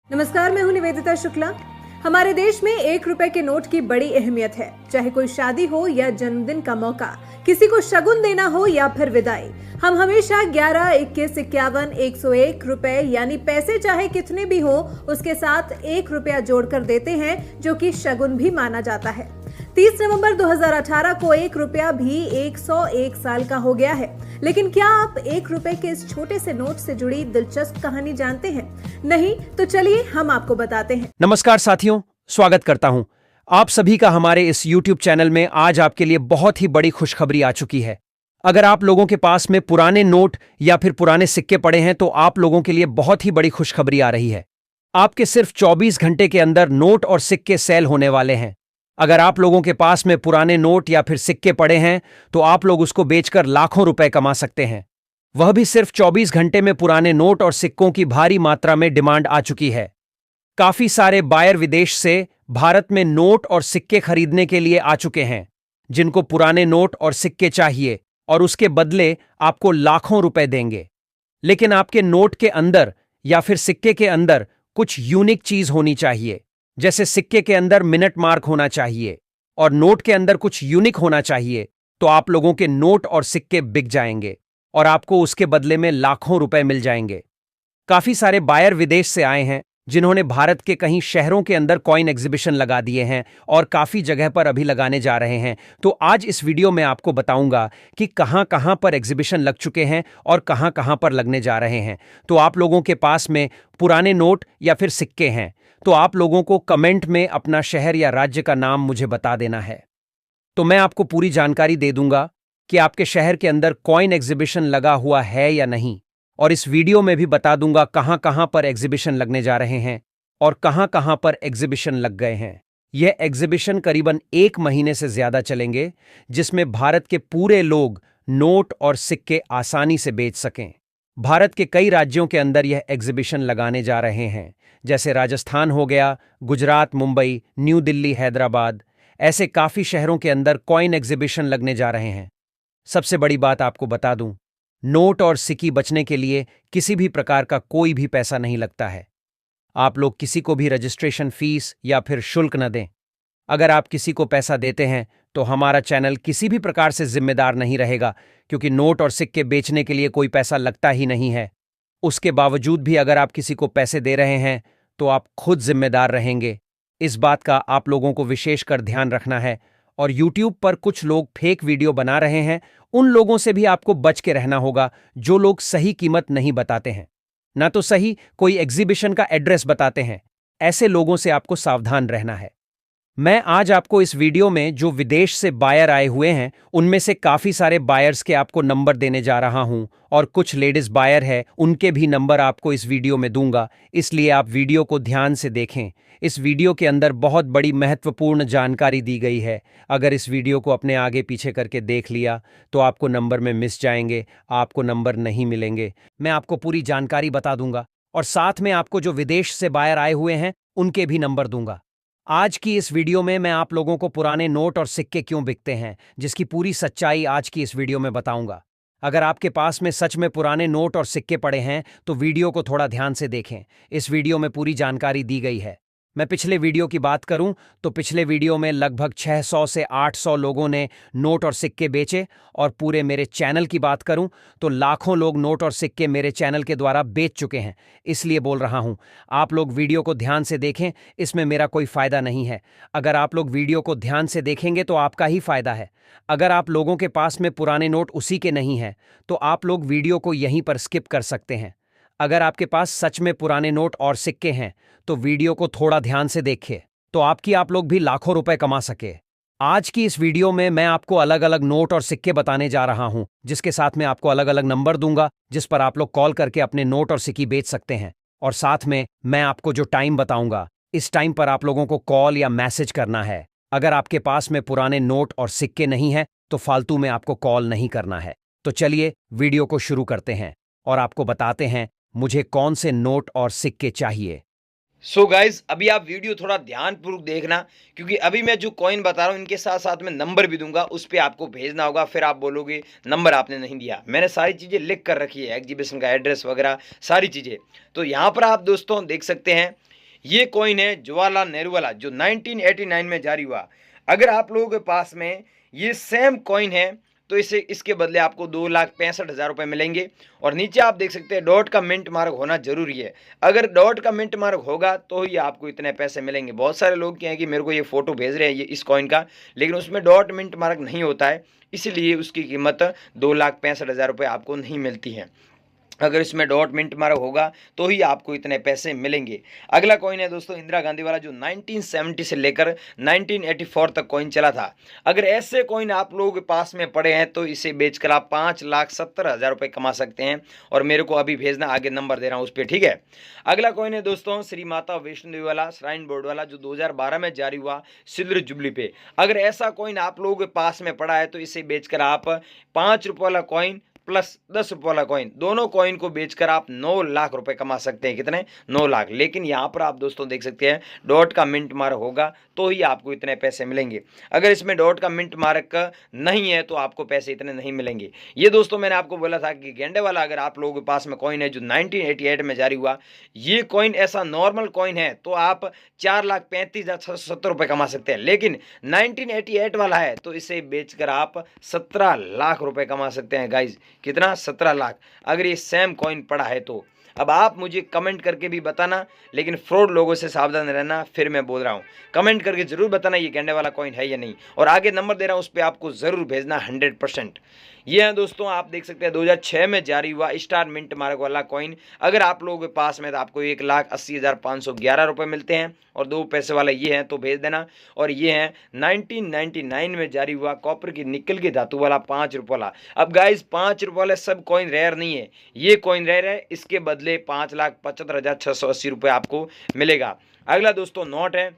नमस्कार, मैं हूं निवेदिता शुक्ला। हमारे देश में 1 रुपए के नोट की बड़ी अहमियत है। चाहे कोई शादी हो या जन्मदिन का मौका, किसी को शगुन देना हो या फिर विदाई, हम हमेशा 11, 21, 51, 101 रुपए यानी पैसे चाहे कितने भी हो उसके साथ 1 रुपया जोड़कर देते हैं, जो कि शगुन भी माना जाता है। 30 नवंबर 2018 को 1 रुपया भी 101 साल का हो गया है। लेकिन क्या आप 1 रुपए के इस छोटे से नोट से जुड़ी दिलचस्प कहानी जानते हैं? नहीं तो चलिए हम आपको बताते हैं। नमस्कार साथियों, स्वागत करता हूं आप सभी का हमारे इस YouTube चैनल में। आज आपके लिए बहुत ही बड़ी खुशखबरी आ चुकी है। अगर आप लोगों के पास में पुराने नोट या फिर पुराने सिक्के पड़े हैं तो आप लोगों के लिए बहुत ही बड़ी खुशखबरी आ रही है। आपके सिर्फ 24 घंटे के अंदर नोट और सिक्के सेल होने वाले हैं। अगर आप लोगों के पास में पुराने नोट या फिर सिक्के पड़े हैं तो आप लोग उसको बेचकर लाखों रुपए कमा सकते हैं, वह भी सिर्फ 24 घंटे में। पुराने नोट और सिक्कों की भारी मात्रा में डिमांड आ चुकी है। काफी सारे बायर विदेश से भारत में नोट और सिक्के खरीदने के लिए आ चुके हैं, जिनको पुराने नोट और सिक्के चाहिए और उसके बदले आपको लाखों रुपए देंगे। लेकिन आपके नोट के अंदर या फिर सिक्के के अंदर कुछ यूनिक चीज होनी चाहिए। जैसे सिक्के के अंदर मिनट मार्क होना चाहिए और नोट के अंदर कुछ यूनिक होना चाहिए, तो आप लोगों के नोट और सिक्के बिक जाएंगे और आपको उसके बदले में लाखों रुपए मिल जाएंगे। काफी सारे बायर विदेश से आए हैं, जिन्होंने भारत के कई शहरों के अंदर कॉइन एग्जीबिशन लगा दिए हैं और काफी जगह पर अभी लगाने जा रहे हैं। तो आज इस वीडियो में आपको बताऊंगा कि कहां कहां पर एग्जीबिशन लग चुके हैं और कहां कहां पर लगने जा रहे हैं। तो आप लोगों के पास में पुराने नोट या फिर सिक्के हैं तो आप लोगों को कमेंट में अपना शहर या राज्य का नाम मुझे बता देना है। तो मैं आपको पूरी जानकारी दे दूंगा कि आपके शहर के अंदर कॉइन एग्जीबिशन लगा हुआ है या नहीं, और इस वीडियो में भी बता दूंगा कहां कहां पर एग्जीबिशन लगने जा रहे हैं और कहां कहां पर एग्जीबिशन लग गए हैं। यह एग्जीबिशन करीबन 1 महीने से ज्यादा चलेंगे, जिसमें भारत के पूरे लोग नोट और सिक्के आसानी से बेच सकें। भारत के कई राज्यों के अंदर यह एग्जीबिशन लगाने जा रहे हैं, जैसे राजस्थान हो गया, गुजरात, मुंबई, न्यू दिल्ली, हैदराबाद। ऐसे काफी शहरों के अंदर कॉइन एग्जीबिशन लगने जा रहे हैं। सबसे बड़ी बात आपको बता दूं, नोट और सिक्की बचने के लिए किसी भी प्रकार का कोई भी पैसा नहीं लगता है। आप लोग किसी को भी रजिस्ट्रेशन फीस या फिर शुल्क न दें। अगर आप किसी को पैसा देते हैं तो हमारा चैनल किसी भी प्रकार से जिम्मेदार नहीं रहेगा, क्योंकि नोट और सिक्के बेचने के लिए कोई पैसा लगता ही नहीं है। उसके बावजूद भी अगर आप किसी को पैसे दे रहे हैं तो आप खुद जिम्मेदार रहेंगे। इस बात का आप लोगों को विशेषकर ध्यान रखना है। और YouTube पर कुछ लोग फेक वीडियो बना रहे हैं, उन लोगों से भी आपको बच के रहना होगा, जो लोग सही कीमत नहीं बताते हैं, ना तो सही कोई एग्जीबिशन का एड्रेस बताते हैं। ऐसे लोगों से आपको सावधान रहना है। मैं आज आपको इस वीडियो में जो विदेश से बायर आए हुए हैं, उनमें से काफी सारे बायर्स के आपको नंबर देने जा रहा हूं, और कुछ लेडीज बायर है, उनके भी नंबर आपको इस वीडियो में दूंगा। इसलिए आप वीडियो को ध्यान से देखें। इस वीडियो के अंदर बहुत बड़ी महत्वपूर्ण जानकारी दी गई है। अगर इस वीडियो को अपने आगे पीछे करके देख लिया तो आपको नंबर में मिस जाएंगे, आपको नंबर नहीं मिलेंगे। मैं आपको पूरी जानकारी बता दूंगा और साथ में आपको जो विदेश से बायर आए हुए हैं उनके भी नंबर दूंगा। आज की इस वीडियो में मैं आप लोगों को पुराने नोट और सिक्के क्यों बिकते हैं, जिसकी पूरी सच्चाई आज की इस वीडियो में बताऊंगा। अगर आपके पास में सच में पुराने नोट और सिक्के पड़े हैं तो वीडियो को थोड़ा ध्यान से देखें। इस वीडियो में पूरी जानकारी दी गई है। मैं पिछले वीडियो की बात करूं तो पिछले वीडियो में लगभग 600 से 800 लोगों ने नोट और सिक्के बेचे, और पूरे मेरे चैनल की बात करूं तो लाखों लोग नोट और सिक्के मेरे चैनल के द्वारा बेच चुके हैं। इसलिए बोल रहा हूं, आप लोग वीडियो को ध्यान से देखें, इसमें मेरा कोई फायदा नहीं है। अगर आप लोग वीडियो को ध्यान से देखेंगे तो आपका ही फायदा है। अगर आप लोगों के पास में पुराने नोट उसी के नहीं है तो आप लोग वीडियो को यहीं पर स्किप कर सकते हैं। अगर आपके पास सच में पुराने नोट और सिक्के हैं तो वीडियो को थोड़ा ध्यान से देखिए, तो आप लोग भी लाखों रुपए कमा सके। आज की इस वीडियो में मैं आपको अलग अलग नोट और सिक्के बताने जा रहा हूं, जिसके साथ में आपको अलग अलग नंबर दूंगा, जिस पर आप लोग कॉल करके अपने नोट और सिक्के बेच सकते हैं। और साथ में मैं आपको जो टाइम बताऊंगा, इस टाइम पर आप लोगों को कॉल या मैसेज करना है। अगर आपके पास में पुराने नोट और सिक्के नहीं है तो फालतू में आपको कॉल नहीं करना है। तो चलिए वीडियो को शुरू करते हैं और आपको बताते हैं मुझे कौन से नोट और सिक्के चाहिए। सो गाइज, अभी आप वीडियो थोड़ा ध्यानपूर्वक देखना, क्योंकि अभी मैं जो कॉइन बता रहा हूँ इनके साथ साथ में नंबर भी दूंगा, उस पर आपको भेजना होगा। फिर आप बोलोगे नंबर आपने नहीं दिया। मैंने सारी चीज़ें लिख कर रखी है, एग्जीबिशन का एड्रेस वगैरह सारी चीज़ें। तो यहाँ पर आप दोस्तों देख सकते हैं ये कॉइन है जवाहरलाल नेहरू वाला जो 1989 में जारी हुआ। अगर आप लोगों के पास में ये सेम कॉइन है तो इसके बदले आपको 2,65,000 रुपये मिलेंगे। और नीचे आप देख सकते हैं डॉट का मिंट मार्क होना जरूरी है। अगर डॉट का मिंट मार्क होगा तो ही आपको इतने पैसे मिलेंगे। बहुत सारे लोग क्या है कि मेरे को ये फोटो भेज रहे हैं ये इस कॉइन का, लेकिन उसमें डॉट मिंट मार्क नहीं होता है, इसलिए उसकी कीमत 2,65,000 रुपये आपको नहीं मिलती है। अगर इसमें डॉट मिंट मार्क होगा तो ही आपको इतने पैसे मिलेंगे। अगला कॉइन है दोस्तों इंदिरा गांधी वाला जो 1970 से लेकर 1984 तक कॉइन चला था। अगर ऐसे कॉइन आप लोगों के पास में पड़े हैं तो इसे बेचकर आप 5,70,000 रुपये कमा सकते हैं। और मेरे को अभी भेजना, आगे नंबर दे रहा हूँ उस पर, ठीक है। अगला कॉइन है दोस्तों श्री माता वैष्णो देवी वाला श्राइन बोर्ड वाला जो 2012 में जारी हुआ सिल्वर जुबली पे। अगर ऐसा कॉइन आप लोगों के पास में पड़ा है तो इसे बेचकर आप 5 रुपये वाला कॉइन प्लस 10 रुपये वाला कॉइन, दोनों कॉइन को बेचकर आप 9 लाख रुपए कमा सकते हैं। कितने? 9 लाख। लेकिन यहाँ पर आप दोस्तों देख सकते हैं डॉट का मिंट मार्क होगा तो ही आपको इतने पैसे मिलेंगे। अगर इसमें डॉट का मिंट मार्क नहीं है तो आपको पैसे इतने नहीं मिलेंगे। ये दोस्तों मैंने आपको बोला था कि गेंडे वाला अगर आप लोगों के पास में कॉइन है जो 1988 में जारी हुआ, ये कॉइन ऐसा नॉर्मल कॉइन है तो आप 4,35,670 रुपये कमा सकते हैं। लेकिन 1988 वाला है तो इसे बेचकर आप 17 लाख रुपए कमा सकते हैं गाइज। कितना? 17 लाख। अगर ये सेम कॉइन पड़ा है तो अब आप मुझे कमेंट करके भी बताना, लेकिन फ्रॉड लोगों से सावधान रहना। फिर मैं बोल रहा हूँ, कमेंट करके जरूर बताना ये गेंडे वाला कॉइन है या नहीं। और आगे नंबर दे रहा हूँ उस पर आपको जरूर भेजना 100%। ये है दोस्तों आप देख सकते हैं 2006 में जारी हुआ स्टार मिंट मार्क वाला कॉइन। अगर आप लोगों के पास में तो आपको 1,80,511 रुपये मिलते हैं। और 2 पैसे वाला ये हैं तो भेज देना। और ये हैं 1999 में जारी हुआ कॉपर की निकल की धातु वाला 5 रुपये वाला। अब गाइज 5 रुपये वाले सब कॉइन रेयर नहीं है, ये कॉइन रेयर है, इसके बदले 5,75,680 रुपये आपको मिलेगा। अगला दोस्तों नोट है,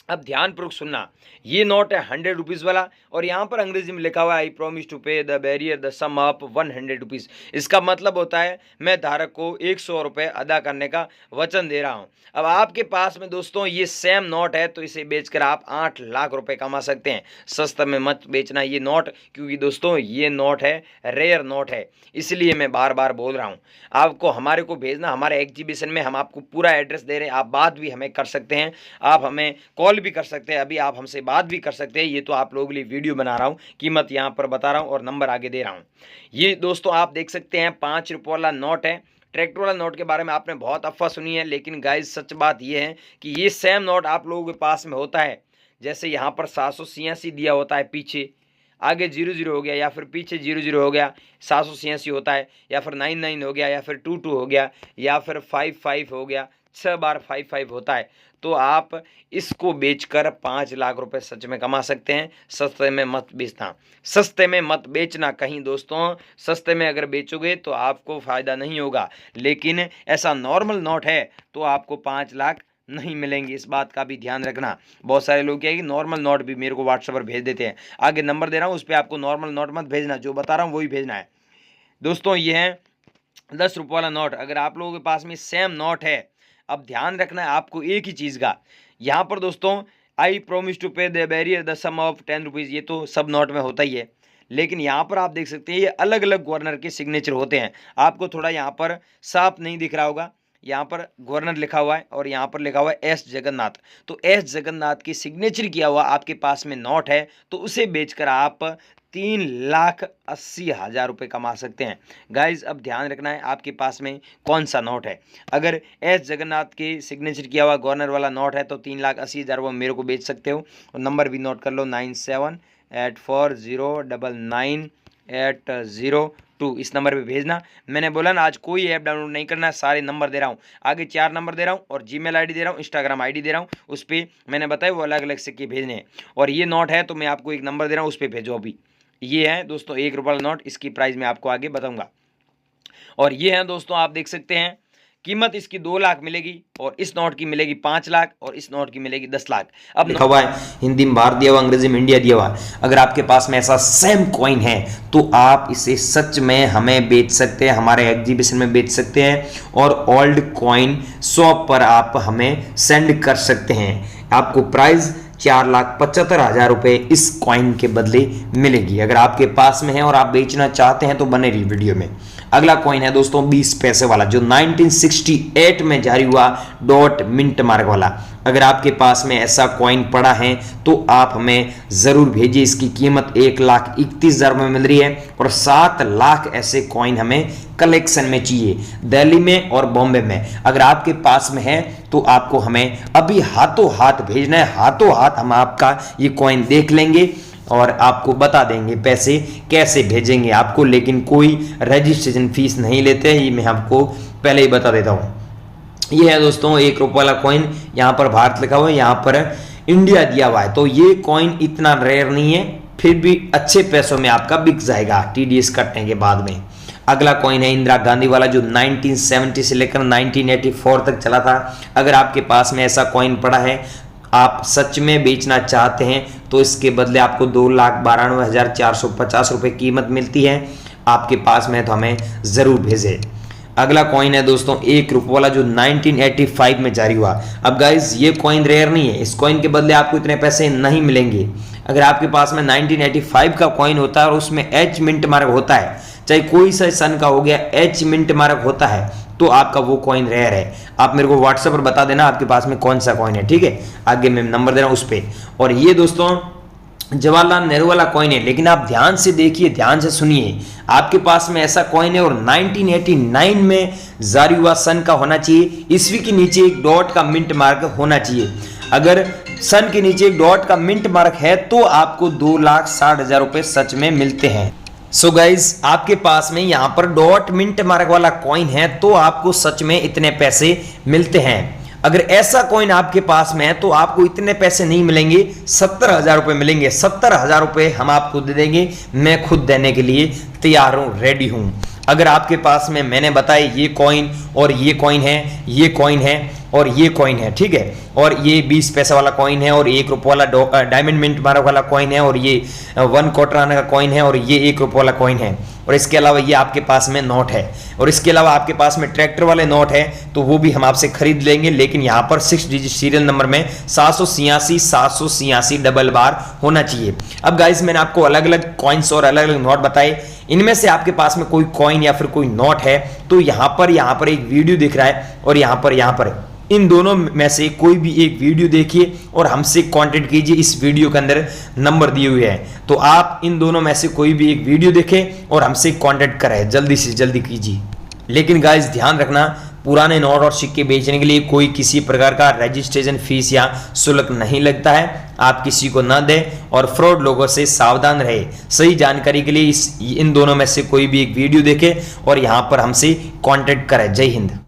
अब ध्यानपूर्वक सुनना। ये नोट है 100 रुपीज़ वाला और यहाँ पर अंग्रेजी में लिखा हुआ है I promise to pay the bearer the sum up 100 rupees. इसका मतलब होता है मैं धारक को 100 रुपये अदा करने का वचन दे रहा हूँ। अब आपके पास में दोस्तों ये सेम नोट है तो इसे बेचकर आप 8 लाख रुपए कमा सकते हैं। सस्ता में मत बेचना ये नोट, क्योंकि दोस्तों ये नोट है रेयर नोट है, इसलिए मैं बार बार बोल रहा हूँ। आपको हमारे को भेजना, हमारे एग्जीबिशन में हम आपको पूरा एड्रेस दे रहे हैं। आप बात भी हमें कर सकते हैं, आप हमें कॉल भी कर सकते हैं, अभी आप हमसे बात भी कर सकते हैं। ये तो आप लोगों के लिए वीडियो बना रहा हूँ, कीमत यहाँ पर बता रहा हूँ और नंबर आगे दे रहा हूँ। ये दोस्तों आप देख सकते हैं 5 रुपये वाला नोट है। ट्रैक्टर वाला नोट के बारे में आपने बहुत अफवाह सुनी है, लेकिन गाइज सच बात ये है कि ये सेम नोट आप लोगों के पास में होता है। जैसे यहाँ पर 786 दिया होता है, पीछे आगे 00 हो गया, या फिर पीछे 00 हो गया, 786 होता है, या फिर 99 हो गया, या फिर 22 हो गया, या फिर 55 हो गया, 6 बार 55 होता है। तो आप इसको बेचकर 5 लाख रुपए सच में कमा सकते हैं। सस्ते में मत बेचना, सस्ते में मत बेचना कहीं दोस्तों। सस्ते में अगर बेचोगे तो आपको फ़ायदा नहीं होगा, लेकिन ऐसा नॉर्मल नोट है तो आपको 5 लाख नहीं मिलेंगे। इस बात का भी ध्यान रखना। बहुत सारे लोग क्या है कि नॉर्मल नोट भी मेरे को व्हाट्सएप पर भेज देते हैं। आगे नंबर दे रहा हूँ उस पर आपको नॉर्मल नोट मत भेजना, जो बता रहा हूँ वही भेजना है। दोस्तों ये है 10 रुपये वाला नोट। अगर आप लोगों के पास में सेम नोट है, अब ध्यान रखना है आपको एक ही चीज़ का। यहाँ पर दोस्तों I promise to pay the bearer the sum of 10 rupees, ये तो सब नोट में होता ही है। लेकिन यहाँ पर आप देख सकते हैं ये अलग अलग गवर्नर के सिग्नेचर होते हैं। आपको थोड़ा यहाँ पर साफ नहीं दिख रहा होगा, यहाँ पर गवर्नर लिखा हुआ है और यहाँ पर लिखा हुआ है एस जगन्नाथ। तो एस जगन्नाथ की सिग्नेचर किया हुआ आपके पास में नोट है तो उसे बेचकर आप 3,80,000 रुपये कमा सकते हैं। गाइज अब ध्यान रखना है आपके पास में कौन सा नोट है। अगर एस जगन्नाथ के सिग्नेचर किया हुआ गवर्नर वाला नोट है तो 3,80,000 रुपये मेरे को बेच सकते हो। और नंबर भी नोट कर लो 9784099802। इस नंबर पे भेजना। मैंने बोला ना आज कोई ऐप डाउनलोड नहीं करना, सारे नंबर दे रहा हूँ। आगे 4 नंबर दे रहा हूँ और जीमेल आईडी दे रहा हूँ, इंस्टाग्राम आईडी दे रहा हूँ। उस पर मैंने बताया वो अलग अलग सिक्के भेजने हैं। और ये नोट है तो मैं आपको एक नंबर दे रहा हूँ, उस पर भेजो अभी। ये है दोस्तों 1 रुपये वाला नोट, इसकी प्राइस मैं आपको आगे बताऊंगा। और ये है दोस्तों आप देख सकते हैं कीमत इसकी 2 लाख मिलेगी और इस नोट की मिलेगी 5 लाख और इस नोट की मिलेगी 10 लाख। अब लिखा हुआ है हिंदी में भारत दिया हुआ, अंग्रेजी में इंडिया दिया हुआ। अगर आपके पास में ऐसा सेम कॉइन है तो आप इसे सच में हमें बेच सकते हैं, हमारे एग्जीबिशन में बेच सकते हैं और ओल्ड कॉइन शॉप पर आप हमें सेंड कर सकते हैं। आपको प्राइस 4,75,000 रुपये इस कॉइन के बदले मिलेगी। अगर आपके पास में है और आप बेचना चाहते हैं तो बने रहिए वीडियो में। अगला कॉइन है दोस्तों 20 पैसे वाला, जो 1968 में जारी हुआ डॉट मिंट मार्क वाला। अगर आपके पास में ऐसा कॉइन पड़ा है तो आप हमें जरूर भेजिए। इसकी कीमत 1,31,000 में मिल रही है और 7 लाख ऐसे कॉइन हमें कलेक्शन में चाहिए, दिल्ली में और बॉम्बे में। अगर आपके पास में है तो आपको हमें अभी हाथों हाथ भेजना है, हाथों हाथ हम आपका ये कॉइन देख लेंगे और आपको बता देंगे पैसे कैसे भेजेंगे आपको, लेकिन कोई रजिस्ट्रेशन फीस नहीं लेते हैं, ये मैं आपको पहले ही बता देता हूँ। ये है दोस्तों 1 रुपये वाला कॉइन, यहाँ पर भारत लिखा हुआ है, यहाँ पर इंडिया दिया हुआ है। तो ये कॉइन इतना रेयर नहीं है, फिर भी अच्छे पैसों में आपका बिक जाएगा TDS कटने के बाद में। अगला कॉइन है इंदिरा गांधी वाला, जो 1970 से लेकर 1984 तक चला था। अगर आपके पास में ऐसा कॉइन पड़ा है, आप सच में बेचना चाहते हैं तो इसके बदले आपको 2,92,450 रुपये कीमत मिलती है। आपके पास में तो हमें ज़रूर भेजें। अगला कॉइन है दोस्तों 1 रुपये वाला, जो 1985 में जारी हुआ। अब गाइज ये कॉइन रेयर नहीं है, इस कॉइन के बदले आपको इतने पैसे नहीं मिलेंगे। अगर आपके पास में 1985 का कॉइन होता है और उसमें H मिंट मार्क होता है, चाहे कोई सा सन का हो गया, H मिंट मार्क होता है, तो आपका वो कॉइन रेयर है। आप मेरे को व्हाट्सएप पर बता देना आपके पास में कौन सा कॉइन है, ठीक है। आगे मैं नंबर दे रहा हूँ उस पर। और ये दोस्तों जवाहरलाल नेहरू वाला कॉइन है, लेकिन आप ध्यान से देखिए, ध्यान से सुनिए। आपके पास में ऐसा कॉइन है और 1989 में जारी हुआ सन का होना चाहिए, ईस्वी के नीचे एक डॉट का मिंट मार्क होना चाहिए। अगर सन के नीचे एक डॉट का मिंट मार्क है तो आपको 2,60,000 रुपये सच में मिलते हैं। सो गाइज आपके पास में यहाँ पर डॉट मिंट मार्क वाला कॉइन है तो आपको सच में इतने पैसे मिलते हैं। अगर ऐसा कॉइन आपके पास में है तो आपको इतने पैसे नहीं मिलेंगे, 70,000 रुपये मिलेंगे। 70,000 रुपये हम आपको दे देंगे, मैं खुद देने के लिए तैयार हूँ, रेडी हूँ। अगर आपके पास में मैंने बताया ये कॉइन और ये कॉइन है, ये कॉइन है और ये कॉइन है, ठीक है, और ये 20 पैसा वाला कॉइन है और 1 रुपये वाला डायमंड मिंट मार्क वाला कॉइन है और ये 1 क्वार्टर आने का कॉइन है और ये 1 रुपये वाला कॉइन है, और इसके अलावा ये आपके पास में नोट है, और इसके अलावा आपके पास में ट्रैक्टर वाले नोट है तो वो भी हम आपसे खरीद लेंगे। लेकिन यहाँ पर 6 डिजिट सीरियल नंबर में 786 डबल बार होना चाहिए। अब गाइस मैंने आपको अलग अलग कॉइन्स और अलग अलग नोट बताए, इनमें से आपके पास में कोई कॉइन या फिर कोई नोट है तो यहाँ पर एक वीडियो दिख रहा है और यहाँ पर इन दोनों में से कोई भी एक वीडियो देखिए और हमसे कांटेक्ट कीजिए। इस वीडियो के अंदर नंबर दिए हुए हैं, तो आप इन दोनों में से कोई भी एक वीडियो देखें और हमसे कांटेक्ट करें, जल्दी से जल्दी कीजिए। लेकिन गाइस ध्यान रखना, पुराने नोट और सिक्के बेचने के लिए कोई किसी प्रकार का रजिस्ट्रेशन फीस या शुल्क नहीं लगता है। आप किसी को न दें और फ्रॉड लोगों से सावधान रहे। सही जानकारी के लिए इन दोनों में से कोई भी एक वीडियो देखें और यहाँ पर हमसे कांटेक्ट करें। जय हिंद।